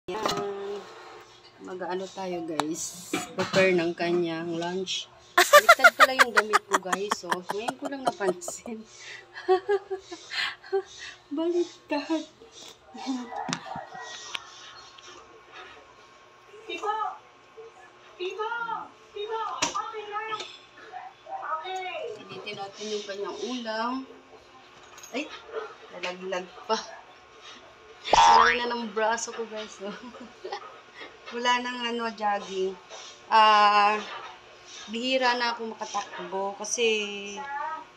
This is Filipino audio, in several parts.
Yan. Mag-ano tayo guys. Prepare ng kanyang lunch. Baliktad pala yung damit ko guys. So, ngayon ko lang napansin. Baliktad. Initin natin yung kanyang ulam. Ay, nalaglag pa. Wala na ng braso ko guys. Oh. Wala nang jogging. Bihira na ako makatakbo kasi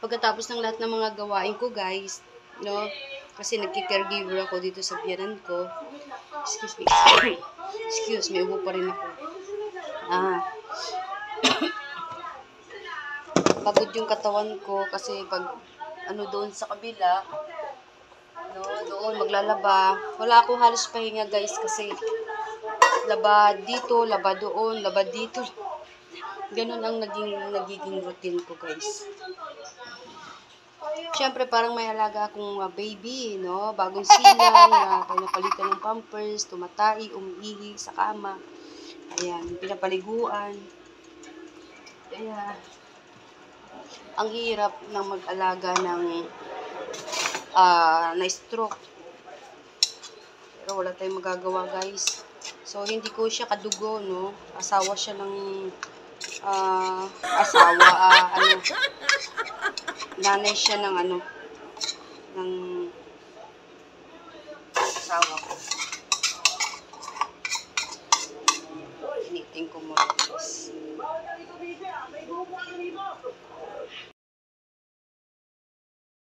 pagkatapos ng lahat ng mga gawain ko guys, no? Kasi nagki-caregiver ako dito sa biyanan ko. Excuse me. Excuse me, ubo pa rin ako. Pagod yung katawan ko kasi pag doon sa kabila, no, doon maglalaba. Wala akong halos pahinga guys kasi laba dito, laba doon, laba dito. Ganun ang nagiging routine ko guys. Siyempre parang may alaga akong baby, no? Bagong silang, pinapalitan ng pampers, tumatai, umiihi sa kama. Ayan, pinapaliguan. Kaya, ang hirap ng mag-alaga ng na-stroke. Pero wala tayong magagawa guys. So, hindi ko siya kadugo, no? Asawa siya ng nanay siya ng ng asawa ko.